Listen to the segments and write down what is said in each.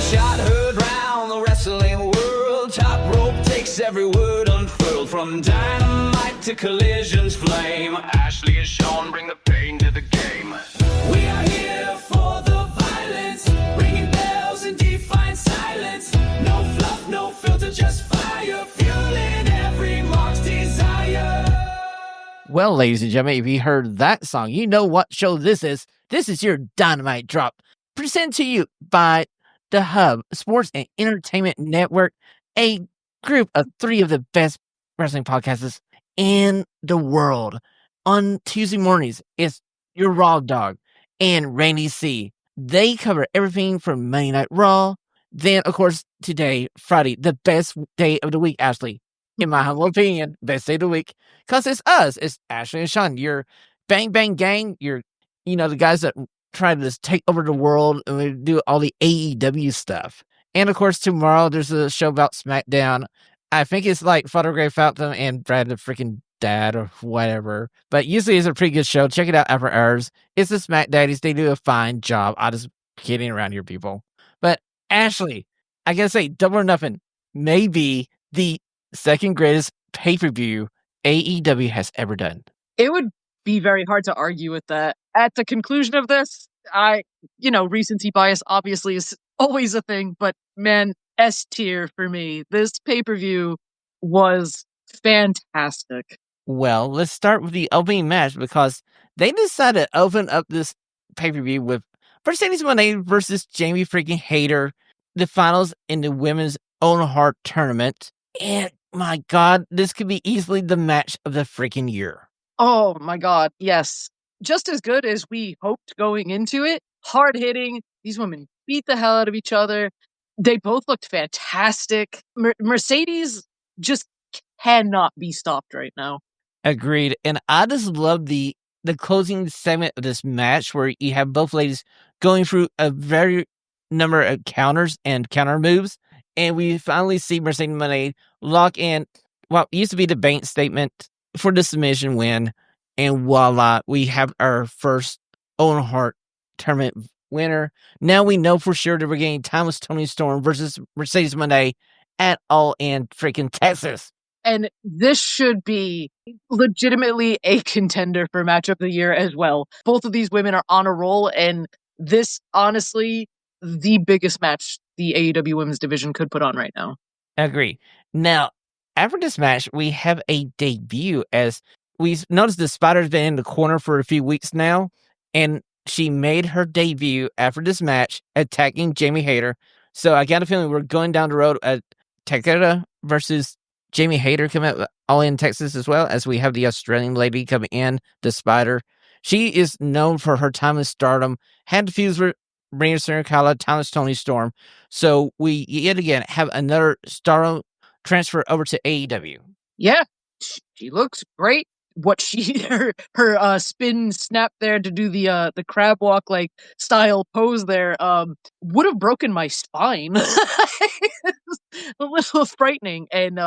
shot heard round the wrestling world. Top rope takes every word unfurled. From dynamite to collision's flame, Ashlee and Shawn bring the pain to the game. We are here for the violence, ringing bells and defying silence. No fluff, no filter, just fire, fueling every mark's desire. Well, ladies and gentlemen, if you heard that song, you know what show this is. This is your Dynamite Drop, presented to you by the Hub Sports and Entertainment Network, a group of 3 of the best wrestling podcasts in the world. On Tuesday mornings, it's your Raw Dog and Randy C. They cover everything from Monday Night Raw. Then, of course, today, Friday, the best day of the week, Ashlee. In my humble opinion, best day of the week. Because it's us. It's Ashlee and Shawn. Your Bang Bang Gang. You're, the guys that try to just take over the world and we do all the AEW stuff. And, of course, tomorrow there's a show about SmackDown. I think it's like Father Gray Fountain and Brad the freaking dad or whatever. But usually it's a pretty good show. Check it out after hours. It's the Smack Daddies. They do a fine job. I'm just kidding around here, people. But Ashlee, I gotta say, Double or Nothing may be the second greatest pay-per-view AEW has ever done. It would be very hard to argue with that. At the conclusion of this, recency bias obviously is always a thing, but man, S tier for me. This pay-per-view was fantastic. Well, let's start with the opening match because they decided to open up this pay-per-view with Mercedes Mone versus Jamie freaking Hayter, the finals in the Women's Own Heart tournament. And my God, this could be easily the match of the freaking year. Oh my God, yes. Just as good as we hoped going into it. Hard hitting. These women beat the hell out of each other. They both looked fantastic. Mercedes just cannot be stopped right now. Agreed. And I just love the closing segment of this match where you have both ladies going through a very number of counters and counter moves. And we finally see Mercedes Mone lock in what used to be the bank statement for the submission win. And voila, we have our first Own Heart tournament winner. Now we know for sure that we're getting Timeless Toni Storm versus Mercedes Mone at All In freaking Texas. And this should be legitimately a contender for match of the year as well. Both of these women are on a roll, and this, honestly, the biggest match the AEW Women's Division could put on right now. I agree. Now, after this match, we have a debut as we noticed the Spider's been in the corner for a few weeks now, and she made her debut after this match, attacking Jamie Hayter. So I got a feeling we're going down the road at Takeda versus Jamie Hayter coming out All In Texas as well, as we have the Australian lady coming in, the Spider. She is known for her time in Stardom, had feuds with Rhea Ripley, Timeless Toni Storm. So we yet again have another Stardom transfer over to AEW. Yeah, she looks great. What her spin snap there to do the crab walk like style pose there would have broken my spine. It's a little frightening, and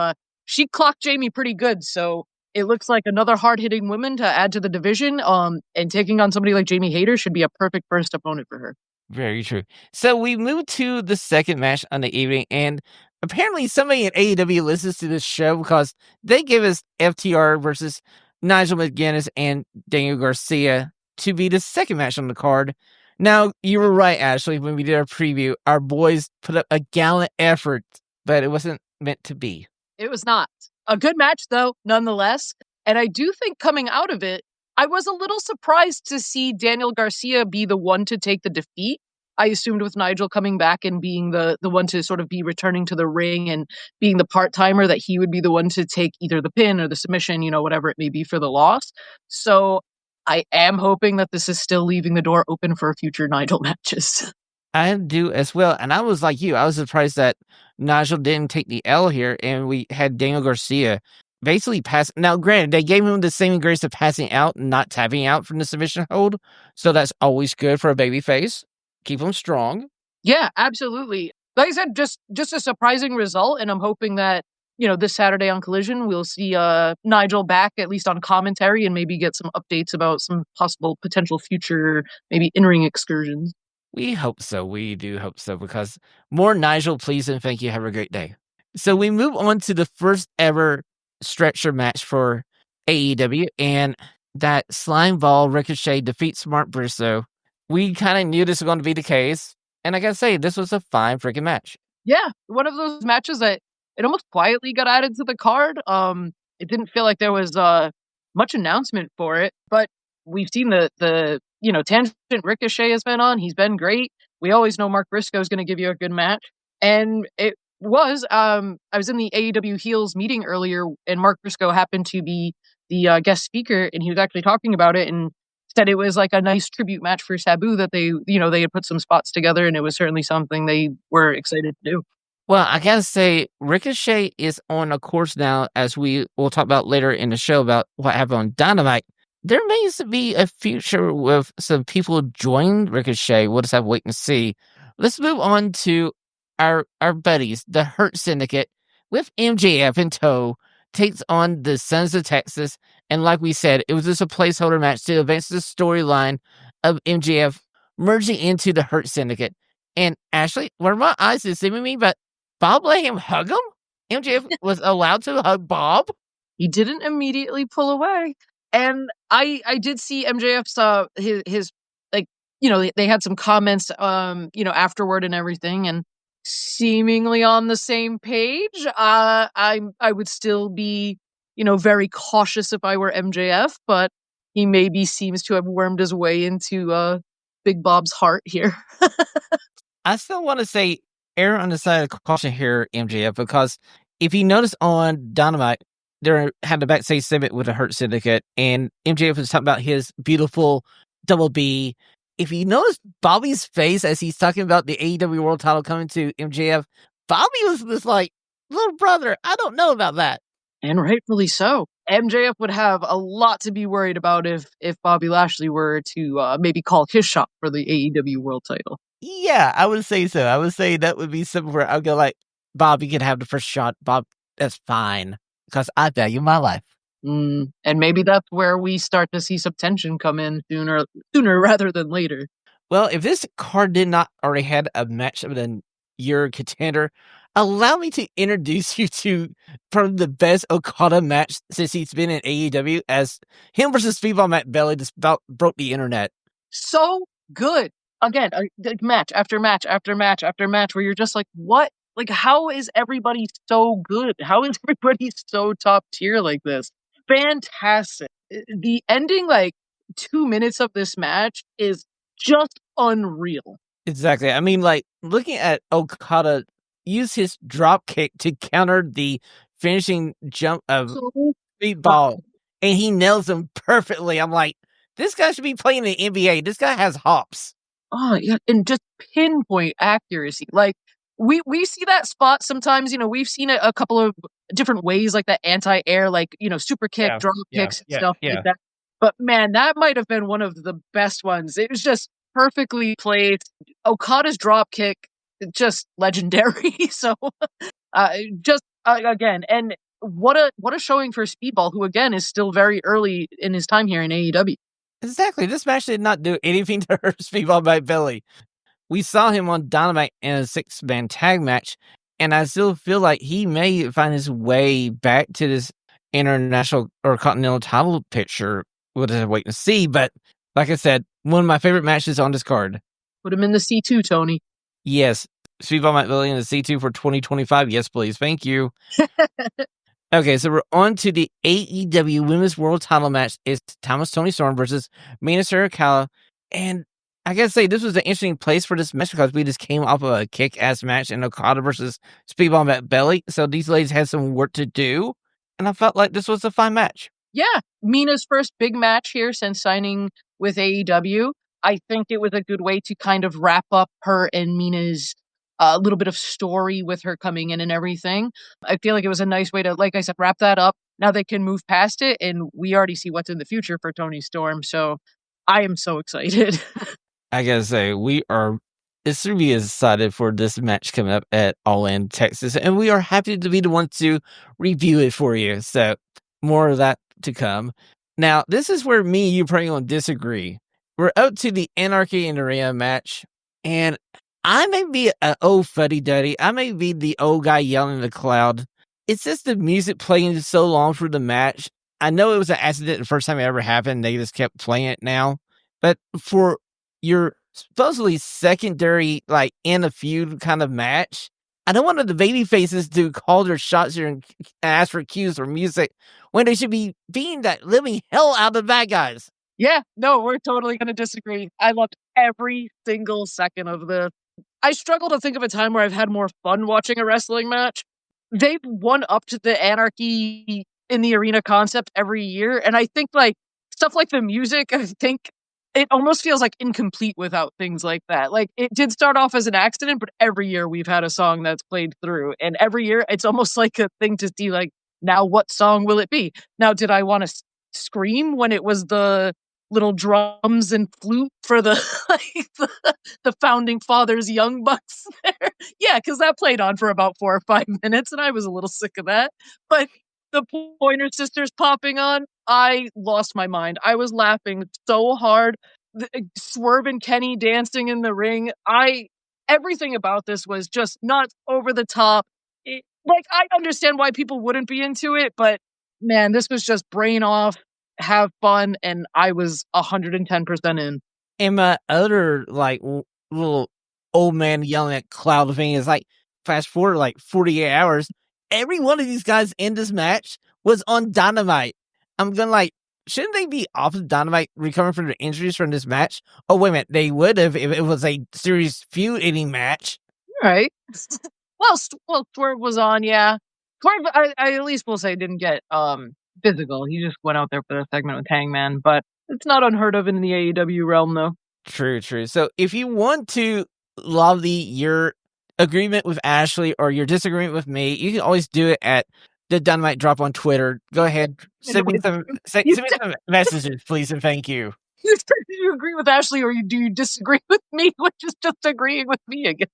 she clocked Jamie pretty good. So it looks like another hard hitting woman to add to the division. And taking on somebody like Jamie Hayter should be a perfect first opponent for her. Very true. So we move to the second match on the evening, and apparently somebody at AEW listens to this show because they give us FTR versus Nigel McGuinness and Daniel Garcia to be the second match on the card. Now, you were right, Ashlee, when we did our preview. Our boys put up a gallant effort, but it wasn't meant to be. It was not. A good match, though, nonetheless. And I do think coming out of it, I was a little surprised to see Daniel Garcia be the one to take the defeat. I assumed with Nigel coming back and being the one to sort of be returning to the ring and being the part-timer that he would be the one to take either the pin or the submission, whatever it may be for the loss. So I am hoping that this is still leaving the door open for future Nigel matches. I do as well. And I was like you. I was surprised that Nigel didn't take the L here and we had Daniel Garcia basically pass. Now, granted, they gave him the saving grace of passing out and not tapping out from the submission hold. So that's always good for a babyface. Keep them strong. Yeah, absolutely. Like I said, just a surprising result, and I'm hoping that this Saturday on Collision we'll see Nigel back at least on commentary and maybe get some updates about some possible potential future maybe in-ring excursions. We hope so. We do hope so, because more Nigel, please, and thank you. Have a great day. So we move on to the first ever stretcher match for AEW, and that slime ball Ricochet defeats Mark Briscoe. We kind of knew this was going to be the case, and I gotta say, this was a fine freaking match. Yeah, one of those matches that it almost quietly got added to the card. It didn't feel like there was much announcement for it, but we've seen the tangent Ricochet has been on. He's been great. We always know Mark Briscoe is going to give you a good match, and it was. I was in the AEW Heels meeting earlier, and Mark Briscoe happened to be the guest speaker, and he was actually talking about it and said it was like a nice tribute match for Sabu that they had put some spots together, and it was certainly something they were excited to do. Well, I gotta say, Ricochet is on a course now, as we will talk about later in the show about what happened on Dynamite. There may be a future with some people joining Ricochet. We'll just have to wait and see. Let's move on to our buddies, the Hurt Syndicate, with MJF in tow, takes on the Sons of Texas. And like we said, it was just a placeholder match to advance the storyline of MJF merging into the Hurt Syndicate. And Ashlee, were my eyes deceiving me, but Bob let him hug him? MJF was allowed to hug Bob? He didn't immediately pull away. And I did see MJF's his like, they had some comments afterward and everything, and seemingly on the same page. I would still be, very cautious if I were MJF, but he maybe seems to have wormed his way into Big Bob's heart here. I still want to say err on the side of caution here, MJF, because if you notice on Dynamite, they had the backstage segment with the Hurt Syndicate, and MJF was talking about his beautiful double B. If you notice Bobby's face as he's talking about the AEW World Title coming to MJF, Bobby was just like, little brother, I don't know about that. And rightfully so. MJF would have a lot to be worried about if Bobby Lashley were to maybe call his shot for the AEW World Title. Yeah, I would say so. I would say that would be something where I'd go like, Bob, you can have the first shot. Bob, that's fine, because I value my life. And maybe that's where we start to see some tension come in sooner rather than later. Well, if this card did not already had a match of the year contender, allow me to introduce you to probably the best Okada match since he's been in AEW, as him versus Speedball Mike Bailey just about broke the internet. So good. Again, match after match after match after match, where you're just like, what? Like, how is everybody so good? How is everybody so top tier like this? Fantastic. The ending, 2 minutes of this match is just unreal. Exactly. I mean, looking at Okada use his drop kick to counter the finishing jump of Speedball, and he nails him perfectly. I'm like, this guy should be playing in the NBA. This guy has hops. Oh, yeah, and just pinpoint accuracy. Like, we see that spot sometimes, we've seen it a couple of different ways, like that anti-air, super kick, drop kicks, stuff like that. But man, that might have been one of the best ones. It was just perfectly played. Okada's drop kick, just legendary. So, again, and what a showing for Speedball, who again is still very early in his time here in AEW. Exactly. This match did not do anything to hurt Speedball Mike Bailey. We saw him on Dynamite in a 6-man tag match, and I still feel like he may find his way back to this international or continental title picture. We'll just wait and see. But like I said, one of my favorite matches on this card. Put him in the C2, Tony. Yes. Speedball Mike Bailey in the C2 for 2025. Yes, please. Thank you. Okay, so we're on to the AEW Women's World Title match. It's Timeless Toni Storm versus Mina Okada. And I gotta say, this was an interesting place for this match because we just came off of a kick-ass match in Okada versus Speedball Mike Bailey. So these ladies had some work to do. And I felt like this was a fine match. Yeah, Mina's first big match here since signing with AEW. I think it was a good way to kind of wrap up her and Mina's a little bit of story with her coming in and everything. I feel like it was a nice way to, like I said, wrap that up. Now they can move past it, and we already see what's in the future for Toni Storm. So I am so excited. I gotta say, we are extremely excited for this match coming up at All In Texas, and we are happy to be the ones to review it for you. So more of that to come. Now, this is where me and you probably gonna disagree. We're up to the Anarchy and Arena match. And I may be an old fuddy-duddy. I may be the old guy yelling in the crowd. It's just the music playing so long through the match. I know it was an accident the first time it ever happened. They just kept playing it now. But for your supposedly secondary, like, in a feud kind of match, I don't want the baby faces to call their shots here and ask for cues or music when they should be beating that living hell out of the bad guys. Yeah, no, we're totally going to disagree. I loved every single second of this. I struggle to think of a time where I've had more fun watching a wrestling match. They've won up to the Anarchy in the arena concept every year. And I think like stuff like the music, I think it almost feels like incomplete without things like that. Like it did start off as an accident, but every year we've had a song that's played through. And every year it's almost like a thing to see like, now what song will it be? Now, did I want to scream when it was the little drums and flute for the like the founding fathers young bucks there? Yeah, because that played on for about 4 or 5 minutes and I was a little sick of that. But the Pointer Sisters popping on, I lost my mind. I was laughing so hard. Swerve and Kenny dancing in the ring. Everything about this was just not over the top. Like, I understand why people wouldn't be into it, but man, this was just brain off, have fun, and I was 110% in. And my other, like, little old man yelling at cloud thing is, like, fast forward, like, 48 hours, every one of these guys in this match was on Dynamite. I'm gonna, like, shouldn't they be off of Dynamite recovering from their injuries from this match? Oh, wait a minute, they would have if it was a serious feud-ending match. All right. Well, Swerve was on, yeah. Swerve, I at least will say, didn't get physical. He just went out there for the segment with Hangman, but it's not unheard of in the AEW realm, though. True. So if you want to lobby your agreement with Ashlee or your disagreement with me, you can always do it at the Dynamite Drop on Twitter. Go ahead, send me some messages, please, and thank you. Do you agree with Ashlee or do you disagree with me, which is just agreeing with me again?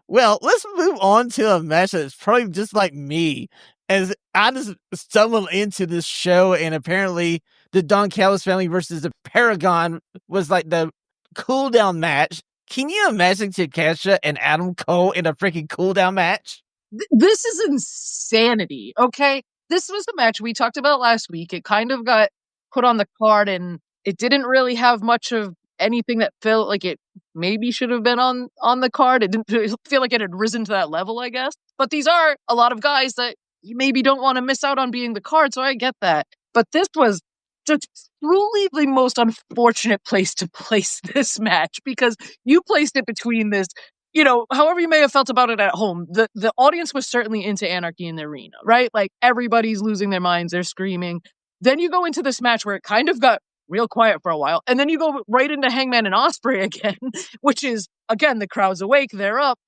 Well, let's move on to a match that's probably just like me, as I just stumbled into this show, and apparently the Don Callis family versus the Paragon was like the cool down match. Can you imagine Takesha and Adam Cole in a freaking cool down match? This is insanity, okay? This was the match we talked about last week. It kind of got put on the card, and it didn't really have much of anything that felt like it maybe should have been on the card. It didn't feel like it had risen to that level, I guess. But these are a lot of guys that you maybe don't want to miss out on being the card, so I get that. But this was just truly the most unfortunate place to place this match, because you placed it between this, you know, however you may have felt about it at home, the audience was certainly into Anarchy in the arena, right? Like, everybody's losing their minds, they're screaming. Then you go into this match where it kind of got real quiet for a while, and then you go right into Hangman and Ospreay again, which is, again, the crowd's awake, they're up.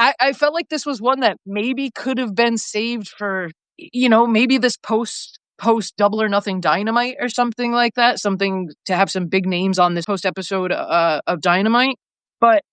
I felt like this was one that maybe could have been saved for, you know, maybe this post Double or Nothing Dynamite or something like that, something to have some big names on this post episode of Dynamite. But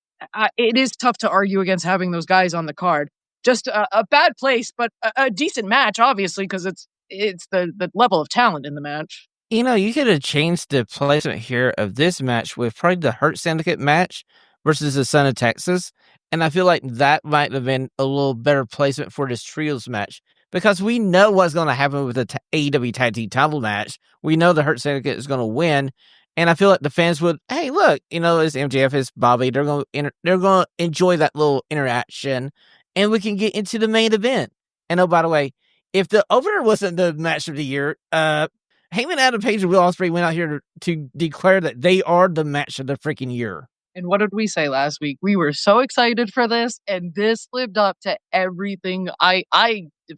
it is tough to argue against having those guys on the card. Just a bad place, but a decent match, obviously, because it's the level of talent in the match. You know, you could have changed the placement here of this match with probably the Hurt Syndicate match versus the Son of Texas. And I feel like that might have been a little better placement for this trios match, because we know what's going to happen with the AEW Tag Team title match. We know the Hurt Syndicate is going to win. And I feel like the fans would, hey, look, you know, it's MJF, it's Bobby. They're going to enjoy that little interaction, and we can get into the main event. And oh, by the way, if the opener wasn't the match of the year, Hangman Adam Page and Will Ospreay went out here to declare that they are the match of the freaking year. And what did we say last week? We were so excited for this, and this lived up to everything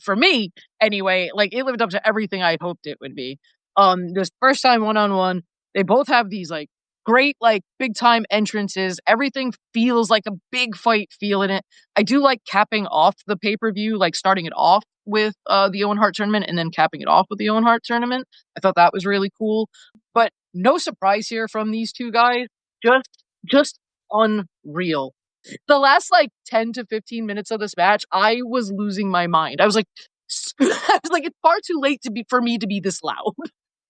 for me anyway, like, it lived up to everything I hoped it would be. This first time one-on-one, they both have these like great, like, big time entrances. Everything feels like a big fight feel in it. I do like capping off the pay-per-view, like starting it off with the Owen Hart tournament and then capping it off with the Owen Hart tournament. I thought that was really cool. But no surprise here from these two guys. Just unreal. The last like 10 to 15 minutes of this match, I was losing my mind. I was like, it's far too late for me to be this loud.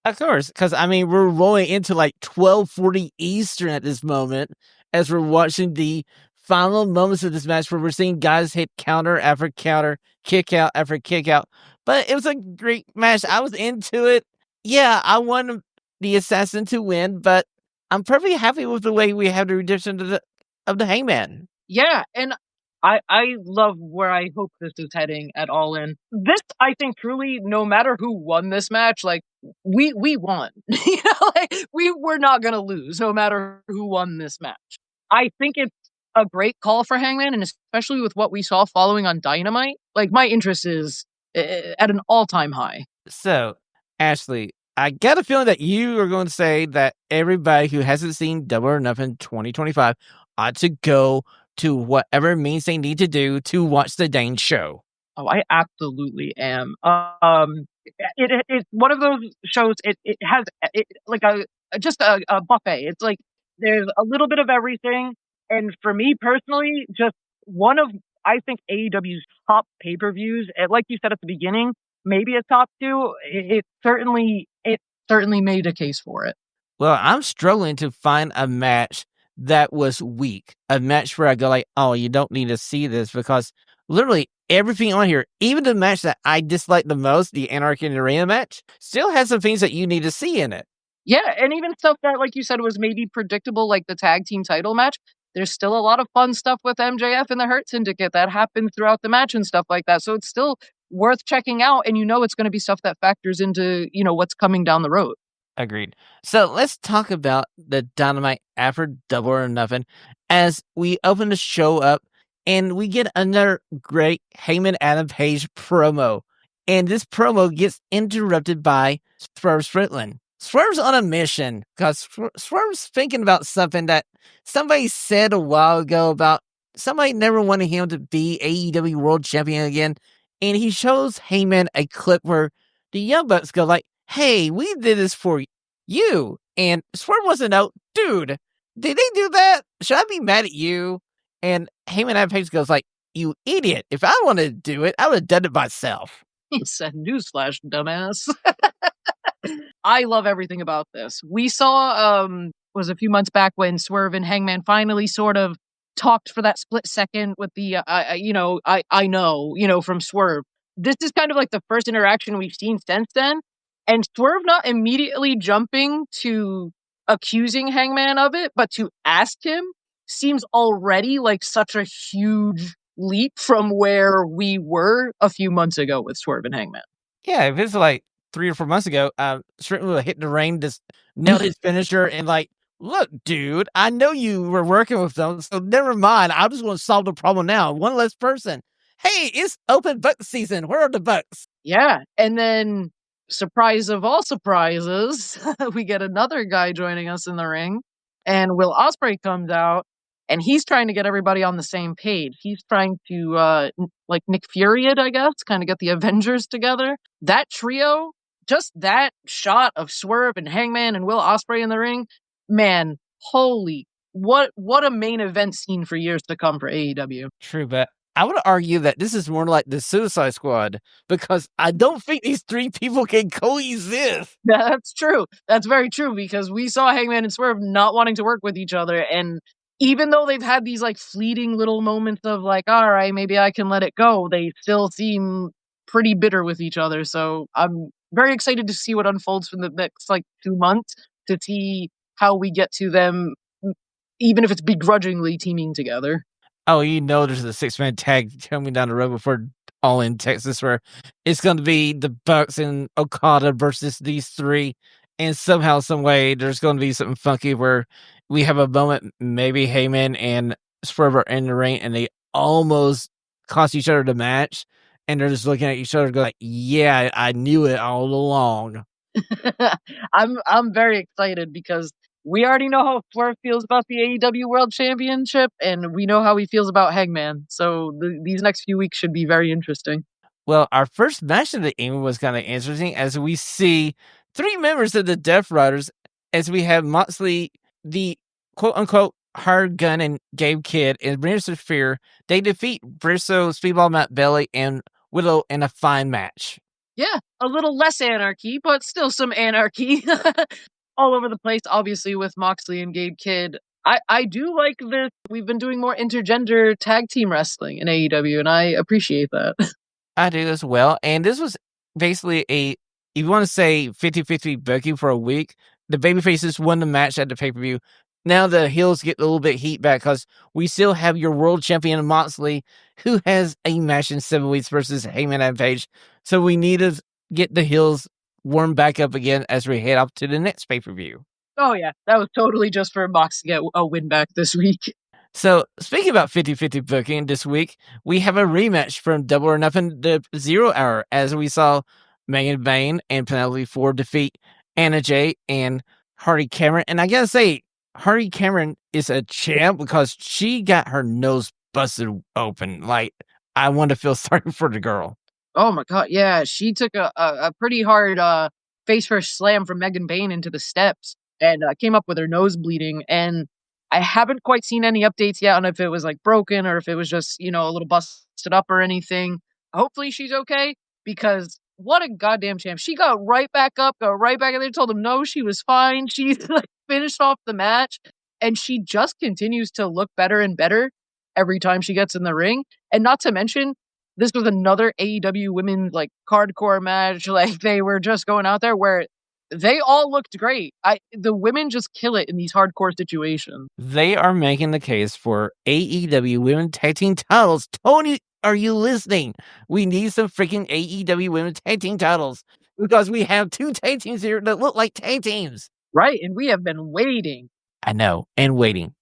Of course, because I mean, we're rolling into like 12:40 Eastern at this moment as we're watching the final moments of this match where we're seeing guys hit counter after counter, kick out after kick out. But it was a great match. I was into it. Yeah, I want the assassin to win, but I'm perfectly happy with the way we have the redemption of the Hangman. Yeah, and I love where I hope this is heading at All In. This, I think, truly, no matter who won this match, like we won. Like we're not gonna lose, no matter who won this match. I think it's a great call for Hangman, and especially with what we saw following on Dynamite. Like my interest is at an all-time high. So, Ashlee, I got a feeling that you are going to say that everybody who hasn't seen Double or Nothing 2025 ought to go to whatever means they need to do to watch the dang show. Oh, I absolutely am. It's one of those shows. It has like just a buffet. It's like there's a little bit of everything, and for me personally, just one of I think AEW's top pay-per-views. And like you said at the beginning, maybe a top two. It certainly made a case for it. Well, I'm struggling to find a match that was weak. A match where I go like, oh, you don't need to see this, because literally everything on here, even the match that I dislike the most, the Anarchy and Arena match, still has some things that you need to see in it. Yeah, and even stuff that, like you said, was maybe predictable, like the tag team title match. There's still a lot of fun stuff with MJF and the Hurt Syndicate that happened throughout the match and stuff like that. So it's still worth checking out, and it's going to be stuff that factors into, what's coming down the road. Agreed. So let's talk about the Dynamite after Double or Nothing as we open the show up and we get another great Hangman Adam Page promo. And this promo gets interrupted by Swerve Strickland. Swerve's on a mission because Swerve's thinking about something that somebody said a while ago about somebody never wanted him to be AEW World Champion again. And he shows Heyman a clip where the Young Bucks go like, hey, we did this for you. And Swerve wants to know, dude, did they do that? Should I be mad at you? And Heyman Adam Page goes like, you idiot. If I wanted to do it, I would have done it myself. He said, newsflash, dumbass. I love everything about this. We saw, was a few months back when Swerve and Hangman finally sort of talked for that split second with the, I know, from Swerve. This is kind of like the first interaction we've seen since then. And Swerve not immediately jumping to accusing Hangman of it, but to ask him seems already like such a huge leap from where we were a few months ago with Swerve and Hangman. Yeah, if it's like 3 or 4 months ago, Strickland would have hit the ring, just nailed his finisher, and like, look, dude, I know you were working with them, so never mind. I just want to solve the problem now. One less person. Hey, it's open buck season. Where are the bucks? Yeah, and then surprise of all surprises, we get another guy joining us in the ring, and Will Ospreay comes out, and he's trying to get everybody on the same page. He's trying to, like Nick Fury it, I guess, kind of get the Avengers together. That trio, just that shot of Swerve and Hangman and Will Ospreay in the ring, man, holy, what a main event scene for years to come for AEW. True, but I would argue that this is more like the Suicide Squad, because I don't think these 3 people can coexist. That's true. That's very true, because we saw Hangman and Swerve not wanting to work with each other, and even though they've had these like fleeting little moments of like, all right, maybe I can let it go, they still seem pretty bitter with each other. So I'm very excited to see what unfolds for the next like 2 months, to see how we get to them, even if it's begrudgingly teaming together. Oh, there's a 6-man tag coming down the road before All In Texas, where it's going to be the Bucks and Okada versus these 3. And somehow, some way, there's going to be something funky where we have a moment, maybe Heyman and Swerve are in the ring and they almost cost each other the match. And they're just looking at each other going like, yeah, I knew it all along. I'm very excited because we already know how Swerve feels about the AEW World Championship, and we know how he feels about Hangman. So these next few weeks should be very interesting. Well, our first match of the evening was kind of interesting as we see 3 members of the Death Riders, as we have Moxley, the quote-unquote hard gun, and Gabe Kidd, and Minister Fear. They defeat Briscoe, Speedball Mike Bailey, and Widow in a fine match. Yeah, a little less anarchy, but still some anarchy. All over the place, obviously, with Moxley and Gabe Kidd I do like this. We've been doing more intergender tag team wrestling in AEW, and I appreciate that. I do as well. And this was basically if you want to say 50-50 booking for a week, the babyfaces won the match at the pay-per-view. Now the heels get a little bit heat back because we still have your world champion Moxley, who has a match in 7 weeks versus Hangman Adam Page. So we need to get the heels warmed back up again as we head off to the next pay-per-view. Oh, yeah. That was totally just for Mox to get a win back this week. So, speaking about 50-50 booking this week, we have a rematch from Double or Nothing, the 0 Hour, as we saw Megan Bayne and Penelope Ford defeat Anna Jay and Hardy Cameron. And I gotta say, Hardy Cameron is a champ because she got her nose busted open. Like, I want to feel sorry for the girl. Oh my god, yeah. She took a pretty hard face first slam from Megan Bayne into the steps and came up with her nose bleeding. And I haven't quite seen any updates yet on if it was like broken or if it was just, a little busted up or anything. Hopefully she's okay because what a goddamn champ. She got right back up, got right back in there, told him no, she was fine. She like finished off the match and she just continues to look better and better every time she gets in the ring. And not to mention, this was another AEW women like hardcore match. Like they were just going out there where they all looked great. The women just kill it in these hardcore situations. They are making the case for AEW Women Tag Team titles. Tony, are you listening? We need some freaking AEW Women Tag Team titles because we have 2 tag teams here that look like tag teams. Right, and we have been waiting. I know, and waiting.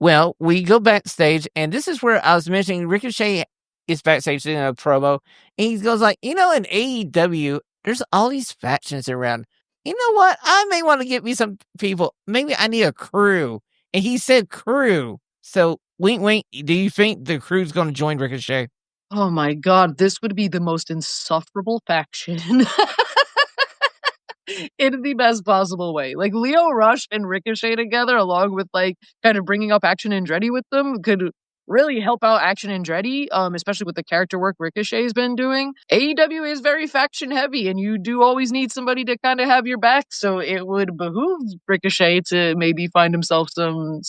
Well, we go backstage, and this is where I was mentioning Ricochet is backstage doing a promo, and he goes like, in AEW, there's all these factions around. You know what? I may want to get me some people. Maybe I need a crew. And he said crew. So, wink, wink. Do you think the crew's going to join Ricochet? Oh my god, this would be the most insufferable faction. In the best possible way. Like, Lio Rush and Ricochet together, along with, like, kind of bringing up Action Andretti with them, could really help out Action Andretti, especially with the character work Ricochet's been doing. AEW is very faction heavy, and you do always need somebody to kind of have your back, so it would behoove Ricochet to maybe find himself some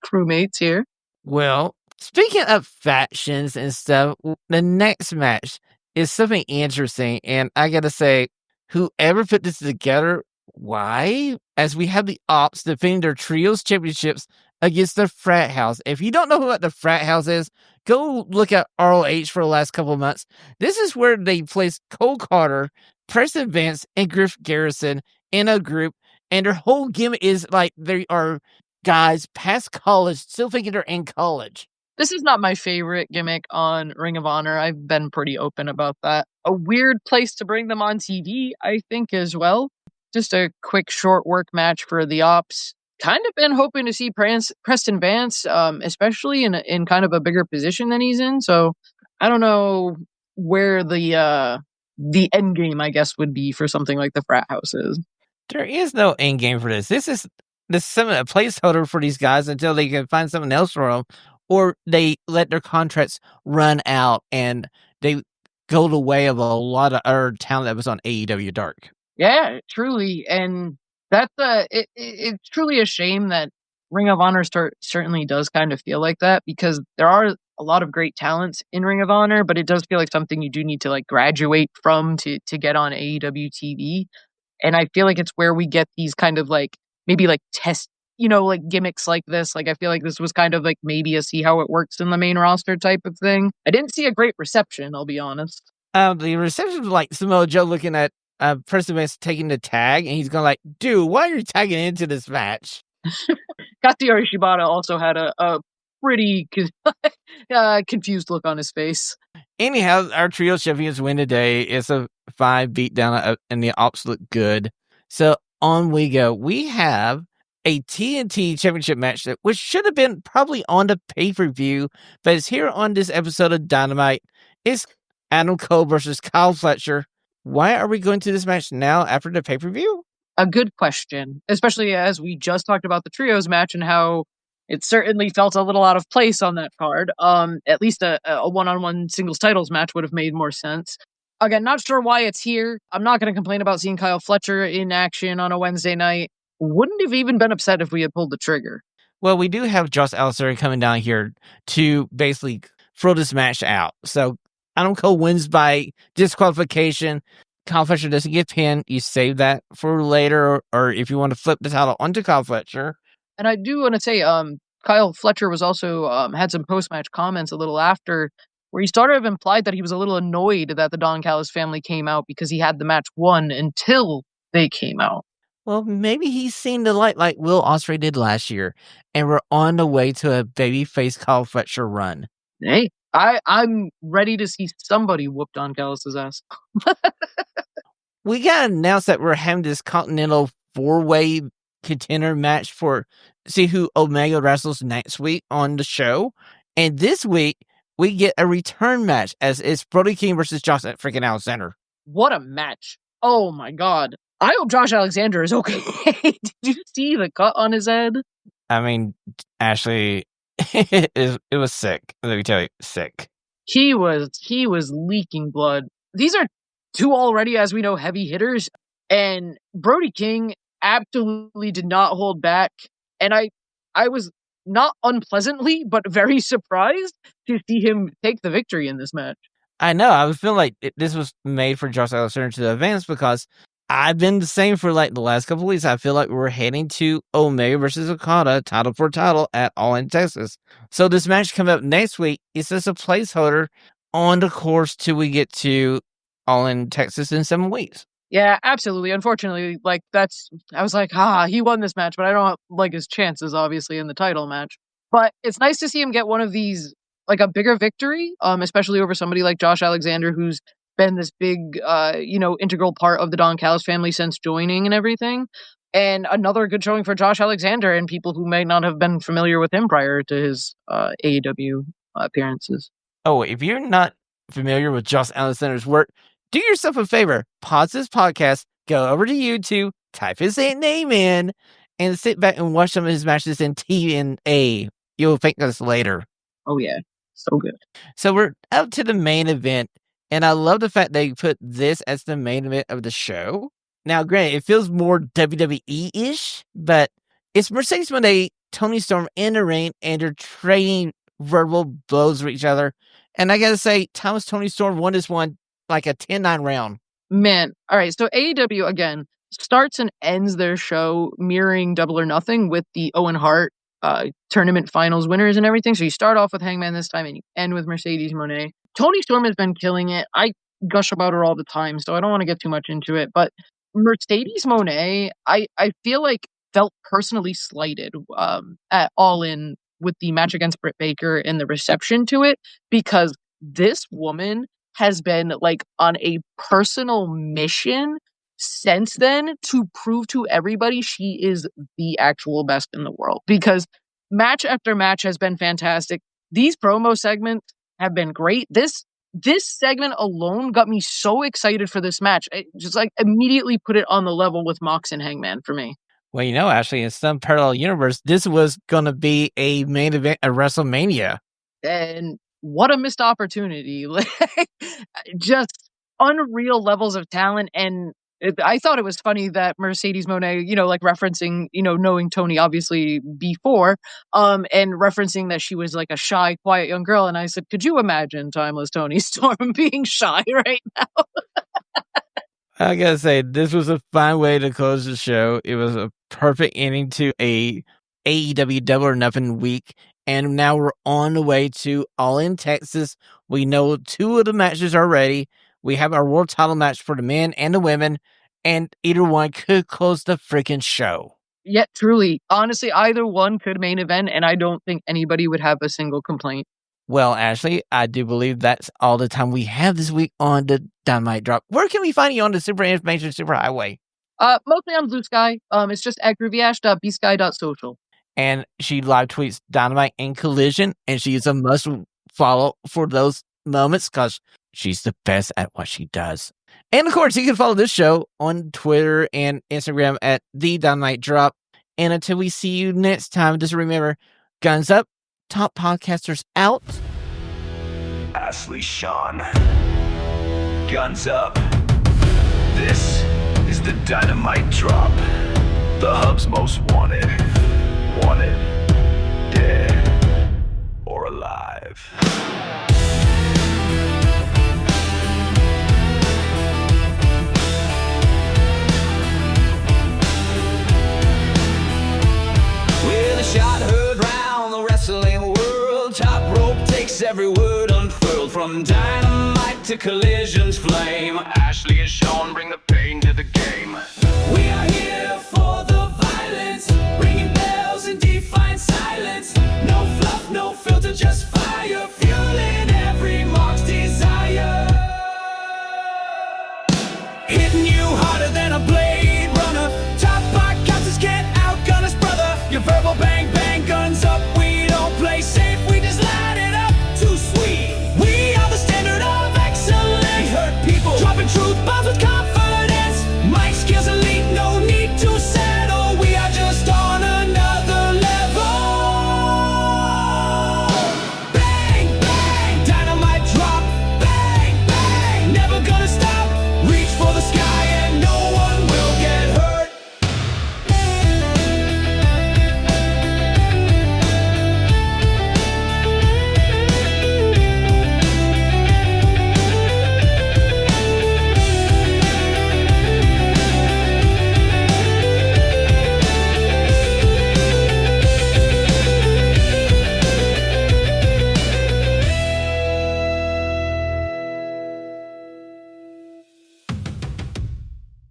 crewmates here. Well, speaking of factions and stuff, the next match is something interesting, and I gotta say, whoever put this together, why? As we have the Ops defending their Trios Championships against the Frat House. If you don't know what the Frat House is, go look at ROH for the last couple of months. This is where they place Cole Carter, Preston Vance, and Griff Garrison in a group, and their whole gimmick is like they are guys past college, still thinking they're in college. This is not my favorite gimmick on Ring of Honor. I've been pretty open about that. A weird place to bring them on TV, I think, as well. Just a quick short work match for the Ops. Kind of been hoping to see Preston Vance, especially in kind of a bigger position than he's in. So I don't know where the end game, I guess, would be for something like the Frat House is. There is no end game for this. This is a placeholder for these guys until they can find something else for them, or they let their contracts run out and they go the way of a lot of other talent that was on AEW Dark. Yeah, truly. And that's it's truly a shame that Ring of Honor certainly does kind of feel like that, because there are a lot of great talents in Ring of Honor, but it does feel like something you do need to like graduate from to get on AEW TV. And I feel like it's where we get these kind of like maybe like test, like gimmicks like this. Like I feel like this was kind of like maybe a see how it works in the main roster type of thing. I didn't see a great reception, I'll be honest. The reception was like Samoa Joe looking at Preston Vance taking the tag, and he's going like, dude, why are you tagging into this match? Katsuyori Shibata also had a pretty confused look on his face. Anyhow, our trio champions win today. It's a 5 beatdown, and the Ops look good. So on we go. We have a TNT championship match which should have been probably on the pay-per-view, but it's here on this episode of Dynamite. It's Adam Cole versus Kyle Fletcher. Why are we going to this match now after the pay-per-view? A good question, especially as we just talked about the trios match and how it certainly felt a little out of place on that card. At least a one-on-one singles titles match would have made more sense. Again, not sure why it's here. I'm not going to complain about seeing Kyle Fletcher in action on a Wednesday night. Wouldn't have even been upset if we had pulled the trigger. Well, we do have Josh Alexander coming down here to basically throw this match out. So Adam Cole wins by disqualification. Kyle Fletcher doesn't get pinned. You save that for later, or if you want to flip the title onto Kyle Fletcher. And I do want to say, Kyle Fletcher was also had some post-match comments a little after, where he sort of implied that he was a little annoyed that the Don Callis family came out because he had the match won until they came out. Well, maybe he's seen the light like Will Ospreay did last year, and we're on the way to a babyface Kyle Fletcher run. Hey, I'm ready to see somebody whoop Don Callis' ass. We got announced that we're having this Continental 4-way contender match for see who Omega wrestles next week on the show. And this week, we get a return match as it's Brody King versus Josh freaking Alexander. What a match. Oh my God. I hope Josh Alexander is okay. Did you see the cut on his head? I mean, Ashlee, it was sick. Let me tell you, sick. He was leaking blood. These are two already, as we know, heavy hitters. And Brody King absolutely did not hold back. And I was not unpleasantly, but very surprised to see him take the victory in this match. I know. I was feeling like this was made for Josh Alexander to advance because I've been the same for like the last couple of weeks. I feel like we're heading to Omega versus Okada, title for title at All In Texas. So this match coming up next week is just a placeholder on the course till we get to All In Texas in 7 weeks. Yeah, absolutely. Unfortunately, I was like, he won this match, but I don't like his chances, obviously, in the title match. But it's nice to see him get one of these, like a bigger victory, especially over somebody like Josh Alexander, who's been this big, integral part of the Don Callis family since joining and everything. And another good showing for Josh Alexander and people who may not have been familiar with him prior to his AEW appearances. Oh, if you're not familiar with Josh Alexander's work, do yourself a favor. Pause this podcast, go over to YouTube, type his name in, and sit back and watch some of his matches in TNA. You'll thank us later. Oh, yeah. So good. So we're up to the main event, and I love the fact they put this as the main event of the show. Now, granted, it feels more WWE-ish, but it's Mercedes Mone, Toni Storm in the ring, and they're trading verbal blows for each other. And I gotta say, Timeless Toni Storm won this one like a 10-9 round. Man, all right, so AEW, again, starts and ends their show mirroring Double or Nothing with the Owen Hart tournament finals winners and everything. So you start off with Hangman this time and you end with Mercedes Mone. Toni Storm has been killing it. I gush about her all the time, so I don't want to get too much into it. But Mercedes Mone, I feel like felt personally slighted at All In with the match against Britt Baker and the reception to it, because this woman has been like on a personal mission since then to prove to everybody she is the actual best in the world, because match after match has been fantastic. These promo segments have been great. This segment alone got me so excited for this match. It just like immediately put it on the level with Mox and Hangman for me. Well, actually, in some parallel universe, this was going to be a main event at WrestleMania. And what a missed opportunity. Just unreal levels of talent. And I thought it was funny that Mercedes Mone, referencing, knowing Toni obviously before, and referencing that she was like a shy, quiet young girl. And I said, could you imagine Timeless Toni Storm being shy right now? I gotta say, this was a fine way to close the show. It was a perfect ending to a AEW Double or Nothing week. And now we're on the way to All In Texas. We know 2 of the matches are ready. We have our world title match for the men and the women, and either one could close the freaking show. Yeah, truly. Honestly, either one could main event, and I don't think anybody would have a single complaint. Well, Ashlee, I do believe that's all the time we have this week on the Dynamite Drop. Where can we find you on the Super Information Superhighway? Mostly on Blue Sky. It's just at groovyAsh.bsky.social. And she live tweets Dynamite and Collision, and she is a must follow for those moments because she's the best at what she does. And of course, you can follow this show on Twitter and Instagram at The Dynamite Drop. And until we see you next time, just remember, guns up, top podcasters out. Ashlee, Shawn. Guns up. This is the Dynamite Drop. The Hub's most wanted. dead or alive. With a shot heard round the wrestling world, top rope takes every word unfurled. From dynamite to collision's flame, Ashlee and Shawn bring the pain to the game. We are here for the